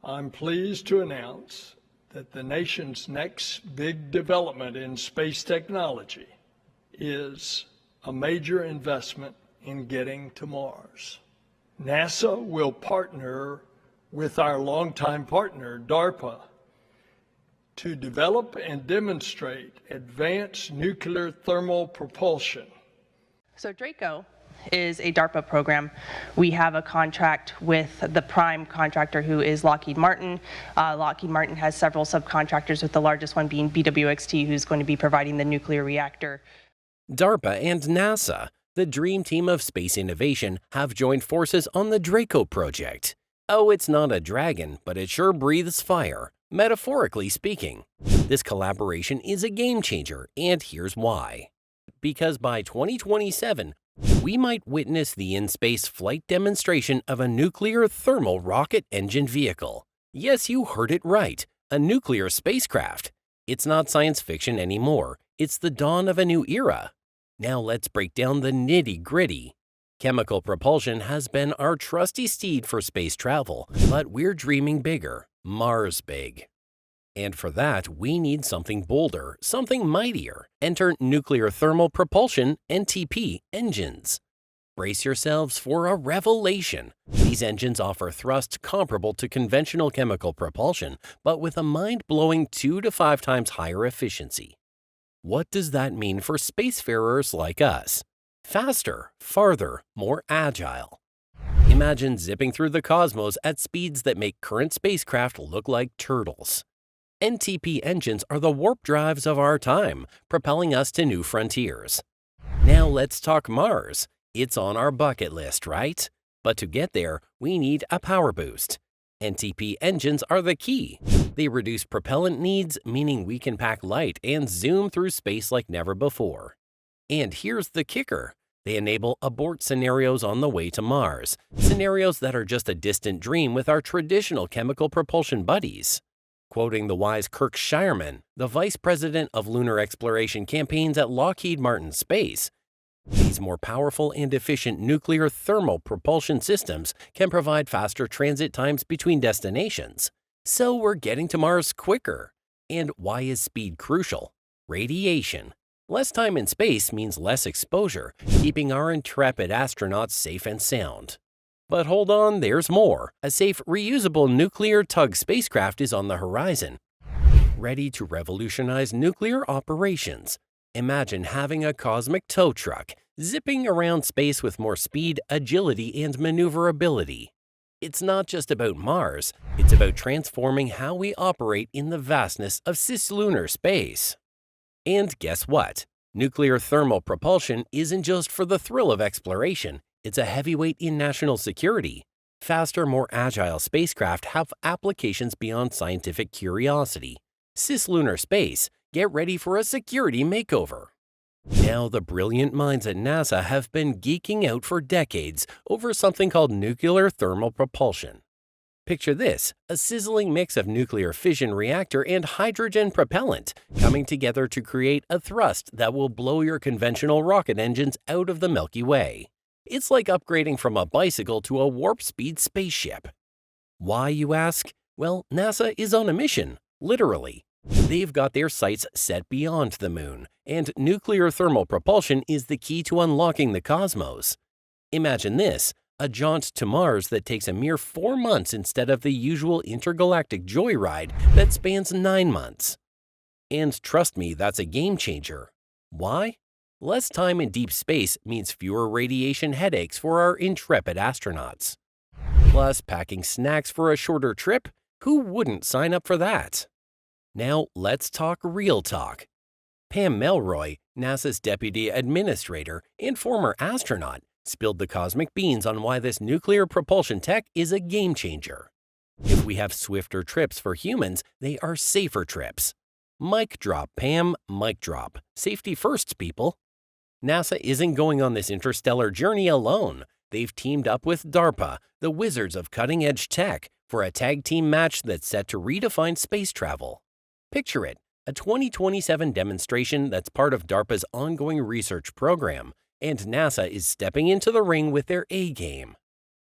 I'm pleased to announce that the nation's next big development in space technology is a major investment in getting to Mars. NASA will partner with our longtime partner, DARPA, to develop and demonstrate advanced nuclear thermal propulsion. So Draco is a DARPA program. We have a contract with the prime contractor, who is Lockheed Martin. Lockheed Martin has several subcontractors, with the largest one being BWXT, who's going to be providing the nuclear reactor. DARPA and NASA, the dream team of space innovation, have joined forces on the Draco project. Oh, it's not a dragon, but it sure breathes fire, metaphorically speaking. This collaboration is a game changer, and here's why. Because by 2027, we might witness the in-space flight demonstration of a nuclear thermal rocket engine vehicle. Yes, you heard it right, a nuclear spacecraft. It's not science fiction anymore, it's the dawn of a new era. Now let's break down the nitty-gritty. Chemical propulsion has been our trusty steed for space travel, but we're dreaming bigger, Mars big. And for that, we need something bolder, something mightier. Enter nuclear thermal propulsion, NTP, engines. Brace yourselves for a revelation. These engines offer thrust comparable to conventional chemical propulsion, but with a mind-blowing 2 to 5 times higher efficiency. What does that mean for spacefarers like us? Faster, farther, more agile. Imagine zipping through the cosmos at speeds that make current spacecraft look like turtles. NTP engines are the warp drives of our time, propelling us to new frontiers. Now let's talk Mars. It's on our bucket list, right? But to get there, we need a power boost. NTP engines are the key. They reduce propellant needs, meaning we can pack light and zoom through space like never before. And here's the kicker. They enable abort scenarios on the way to Mars, scenarios that are just a distant dream with our traditional chemical propulsion buddies. Quoting the wise Kirk Shireman, the vice president of lunar exploration campaigns at Lockheed Martin Space, these more powerful and efficient nuclear thermal propulsion systems can provide faster transit times between destinations. So we're getting to Mars quicker. And why is speed crucial? Radiation. Less time in space means less exposure, keeping our intrepid astronauts safe and sound. But hold on, there's more. A safe, reusable nuclear tug spacecraft is on the horizon, ready to revolutionize nuclear operations. Imagine having a cosmic tow truck, zipping around space with more speed, agility, and maneuverability. It's not just about Mars, it's about transforming how we operate in the vastness of cislunar space. And guess what? Nuclear thermal propulsion isn't just for the thrill of exploration. It's a heavyweight in national security. Faster, more agile spacecraft have applications beyond scientific curiosity. Cislunar space, get ready for a security makeover. Now, the brilliant minds at NASA have been geeking out for decades over something called nuclear thermal propulsion. Picture this, a sizzling mix of nuclear fission reactor and hydrogen propellant coming together to create a thrust that will blow your conventional rocket engines out of the Milky Way. It's like upgrading from a bicycle to a warp-speed spaceship. Why, you ask? Well, NASA is on a mission, literally. They've got their sights set beyond the moon, and nuclear thermal propulsion is the key to unlocking the cosmos. Imagine this, a jaunt to Mars that takes a mere 4 months instead of the usual intergalactic joyride that spans 9 months. And trust me, that's a game changer. Why? Less time in deep space means fewer radiation headaches for our intrepid astronauts. Plus, packing snacks for a shorter trip? Who wouldn't sign up for that? Now, let's talk real talk. Pam Melroy, NASA's deputy administrator and former astronaut, spilled the cosmic beans on why this nuclear propulsion tech is a game changer. If we have swifter trips for humans, they are safer trips. Mic drop, Pam, mic drop. Safety first, people. NASA isn't going on this interstellar journey alone. They've teamed up with DARPA, the wizards of cutting-edge tech, for a tag team match that's set to redefine space travel. Picture it, a 2027 demonstration that's part of DARPA's ongoing research program, and NASA is stepping into the ring with their A-game.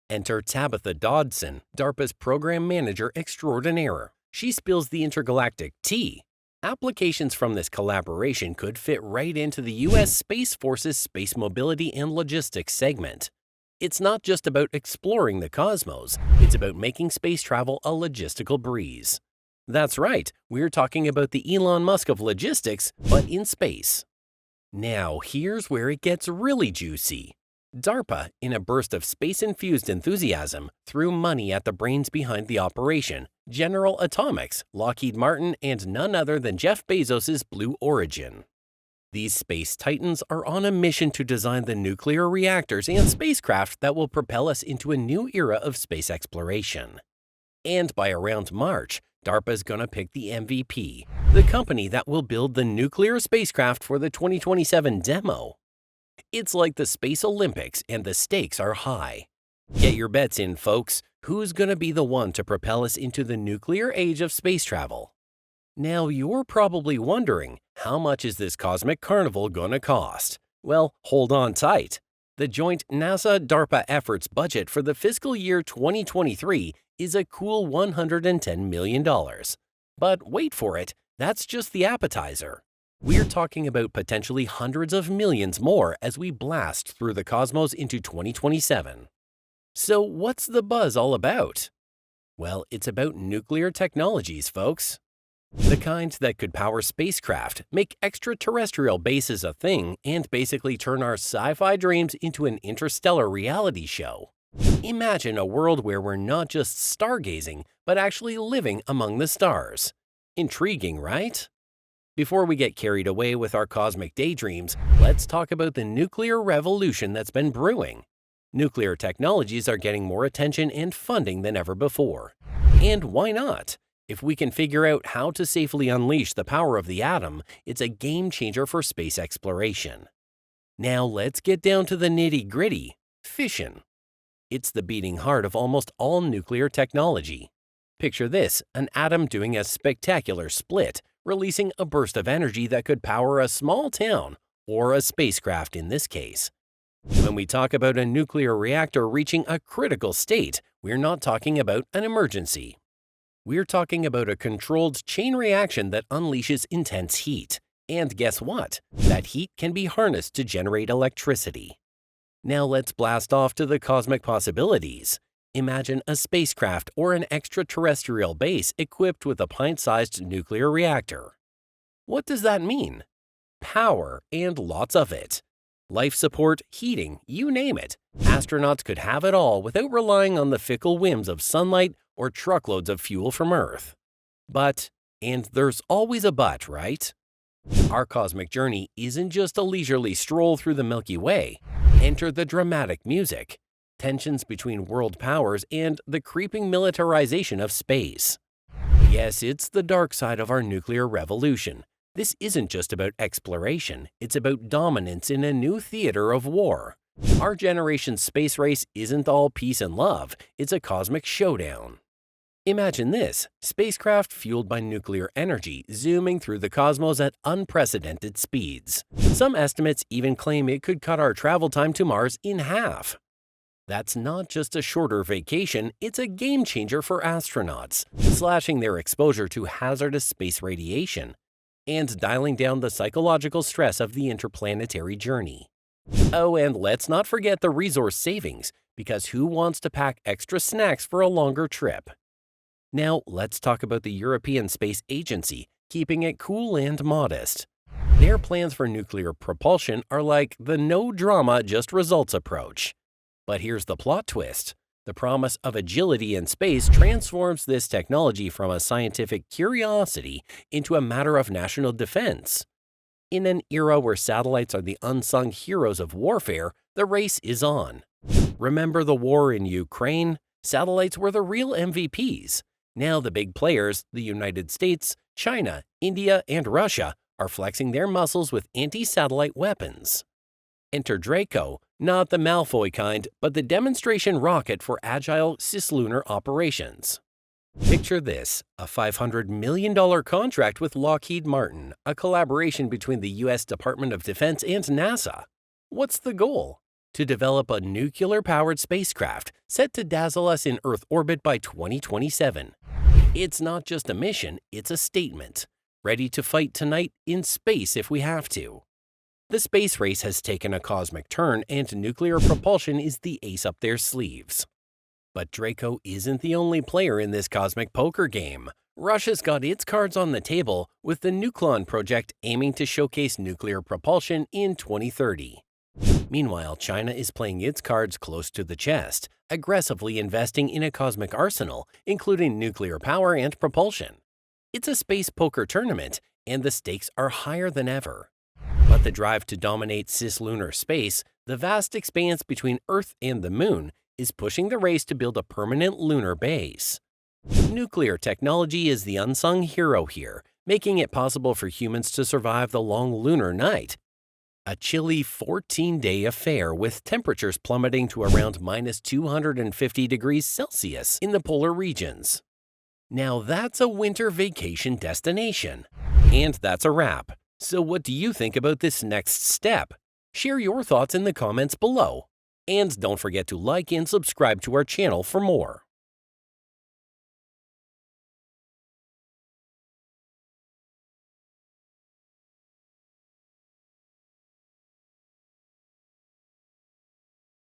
Enter Tabitha Dodson, DARPA's Program Manager Extraordinaire. She spills the intergalactic tea. Applications from this collaboration could fit right into the U.S. Space Force's Space Mobility and Logistics segment. It's not just about exploring the cosmos, it's about making space travel a logistical breeze. That's right, we're talking about the Elon Musk of logistics, but in space. Now, here's where it gets really juicy. DARPA, in a burst of space-infused enthusiasm, threw money at the brains behind the operation, General Atomics, Lockheed Martin, and none other than Jeff Bezos' Blue Origin. These space titans are on a mission to design the nuclear reactors and spacecraft that will propel us into a new era of space exploration. And by around March, DARPA's gonna pick the MVP, the company that will build the nuclear spacecraft for the 2027 demo. It's like the Space Olympics, and the stakes are high. Get your bets in, folks. Who's gonna be the one to propel us into the nuclear age of space travel? Now, you're probably wondering, how much is this cosmic carnival gonna cost? Well, hold on tight. The joint NASA-DARPA efforts budget for the fiscal year 2023 is a cool $110 million. But wait for it, that's just the appetizer. We're talking about potentially hundreds of millions more as we blast through the cosmos into 2027. So what's the buzz all about? Well, it's about nuclear technologies, folks. The kind that could power spacecraft, make extraterrestrial bases a thing, and basically turn our sci-fi dreams into an interstellar reality show. Imagine a world where we're not just stargazing, but actually living among the stars. Intriguing, right? Before we get carried away with our cosmic daydreams, let's talk about the nuclear revolution that's been brewing. Nuclear technologies are getting more attention and funding than ever before. And why not? If we can figure out how to safely unleash the power of the atom, it's a game changer for space exploration. Now let's get down to the nitty-gritty: fission. It's the beating heart of almost all nuclear technology. Picture this, an atom doing a spectacular split, releasing a burst of energy that could power a small town, or a spacecraft in this case. When we talk about a nuclear reactor reaching a critical state, we're not talking about an emergency. We're talking about a controlled chain reaction that unleashes intense heat. And guess what? That heat can be harnessed to generate electricity. Now let's blast off to the cosmic possibilities. Imagine a spacecraft or an extraterrestrial base equipped with a pint-sized nuclear reactor. What does that mean? Power, and lots of it. Life support, heating, you name it. Astronauts could have it all without relying on the fickle whims of sunlight or truckloads of fuel from Earth. But, and there's always a but, right? Our cosmic journey isn't just a leisurely stroll through the Milky Way. Enter the dramatic music, tensions between world powers, and the creeping militarization of space. Yes, it's the dark side of our nuclear revolution. This isn't just about exploration, it's about dominance in a new theater of war. Our generation's space race isn't all peace and love, it's a cosmic showdown. Imagine this, spacecraft fueled by nuclear energy zooming through the cosmos at unprecedented speeds. Some estimates even claim it could cut our travel time to Mars in half. That's not just a shorter vacation, it's a game changer for astronauts, slashing their exposure to hazardous space radiation, and dialing down the psychological stress of the interplanetary journey. Oh, and let's not forget the resource savings, because who wants to pack extra snacks for a longer trip? Now, let's talk about the European Space Agency, keeping it cool and modest. Their plans for nuclear propulsion are like the no drama, just results approach. But here's the plot twist. The promise of agility in space transforms this technology from a scientific curiosity into a matter of national defense. In an era where satellites are the unsung heroes of warfare, the race is on. Remember the war in Ukraine? Satellites were the real MVPs. Now the big players, the United States, China, India, and Russia, are flexing their muscles with anti-satellite weapons. Enter Draco, not the Malfoy kind, but the demonstration rocket for agile cislunar operations. Picture this, a $500 million contract with Lockheed Martin, a collaboration between the U.S. Department of Defense and NASA. What's the goal? to develop a nuclear-powered spacecraft set to dazzle us in Earth orbit by 2027. It's not just a mission, it's a statement. Ready to fight tonight in space if we have to. The space race has taken a cosmic turn, and nuclear propulsion is the ace up their sleeves. But Draco isn't the only player in this cosmic poker game. Russia's got its cards on the table, with the Nucleon project aiming to showcase nuclear propulsion in 2030. Meanwhile, China is playing its cards close to the chest, aggressively investing in a cosmic arsenal, including nuclear power and propulsion. It's a space poker tournament, and the stakes are higher than ever. But the drive to dominate cislunar space, the vast expanse between Earth and the Moon, is pushing the race to build a permanent lunar base. Nuclear technology is the unsung hero here, making it possible for humans to survive the long lunar night. A chilly 14-day affair with temperatures plummeting to around minus 250 degrees Celsius in the polar regions. Now that's a winter vacation destination. And that's a wrap. So what do you think about this next step? Share your thoughts in the comments below. And don't forget to like and subscribe to our channel for more.